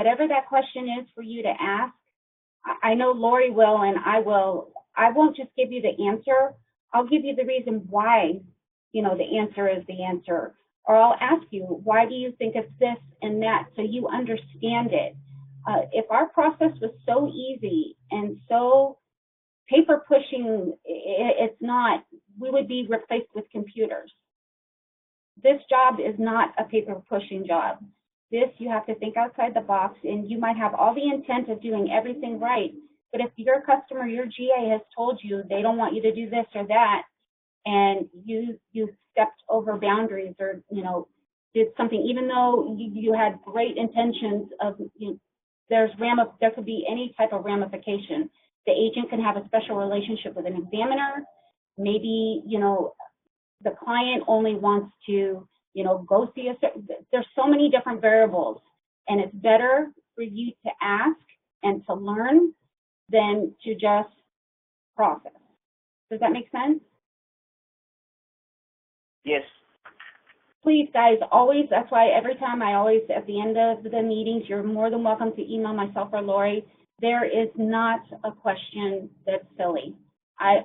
whatever that question is for you to ask, I know Lori will, and I will. I won't just give you the answer. I'll give you the reason why, the answer is the answer. Or I'll ask you, why do you think it's this and that, so you understand it. If our process was so easy and so paper pushing, it's not, we would be replaced with computers. This job is not a paper pushing job. This, you have to think outside the box, and you might have all the intent of doing everything right, but if your customer, your GA has told you they don't want you to do this or that, and you stepped over boundaries or, did something, even though you had great intentions of, there could be any type of ramification. The agent can have a special relationship with an examiner. Maybe, the client only wants to, go see there's so many different variables, and it's better for you to ask and to learn than to just process. Does that make sense? Yes. Please, guys, always, that's why every time I always, at the end of the meetings, you're more than welcome to email myself or Lori. There is not a question that's silly. I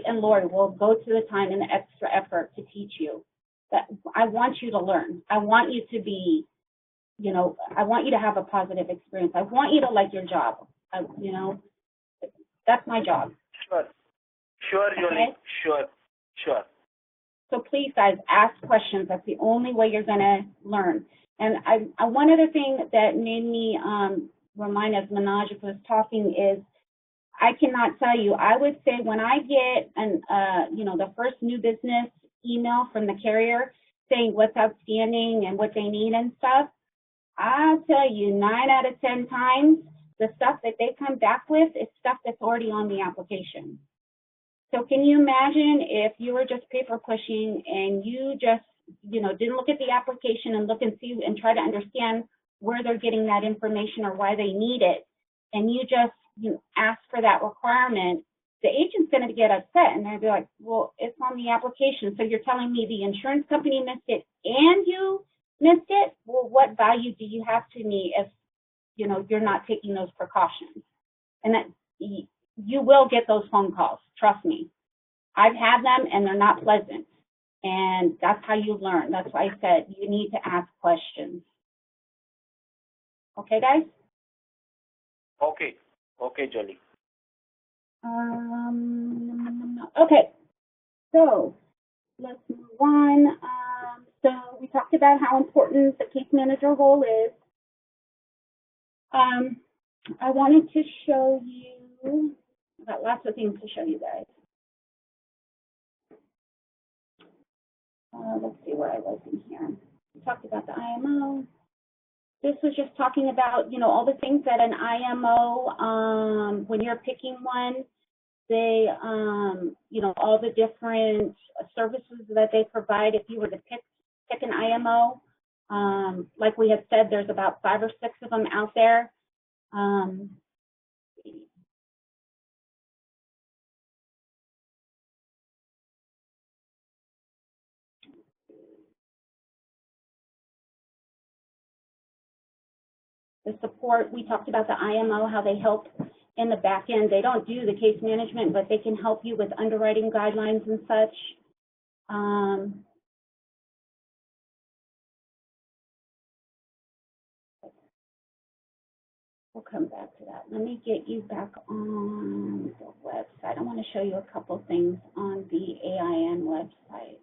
and Lori will go to the time and the extra effort to teach you. That I want you to learn. I want you to be, I want you to have a positive experience. I want you to like your job. That's my job. Sure, Julie. Okay? Sure. So please, guys, ask questions. That's the only way you're going to learn. And one other thing that made me remind, as Manoj was talking, is I cannot tell you. I would say when I get the first new business email from the carrier saying what's outstanding and what they need and stuff, I'll tell you 9 out of 10 times the stuff that they come back with is stuff that's already on the application. So can you imagine if you were just paper pushing and you just, didn't look at the application and look and see and try to understand where they're getting that information or why they need it, and you just ask for that requirement, the agent's going to get upset and they'll be like, well, it's on the application. So you're telling me the insurance company missed it and you missed it? Well, what value do you have to me if, you're not taking those precautions? And that you will get those phone calls. Trust me. I've had them and they're not pleasant. And that's how you learn. That's why I said you need to ask questions. Okay, guys? Okay, Jolie. Okay, so let's move on. So we talked about how important the case manager role is. I wanted to show you, I've got lots of things to show you guys. Let's see where I was in here. We talked about the IMO. This was just talking about, all the things that an IMO, when you're picking one, they, all the different services that they provide. If you were to pick an IMO, like we had said, there's about 5 or 6 of them out there. The support, we talked about the IMO, how they help in the back end. They don't do the case management, but they can help you with underwriting guidelines and such. We'll come back to that. Let me get you back on the website. I want to show you a couple things on the AIN website.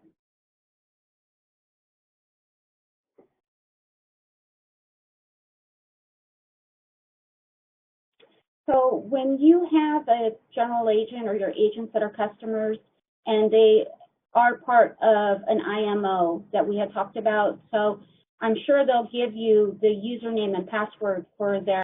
So when you have a general agent or your agents that are customers and they are part of an IMO that we had talked about, so I'm sure they'll give you the username and password for their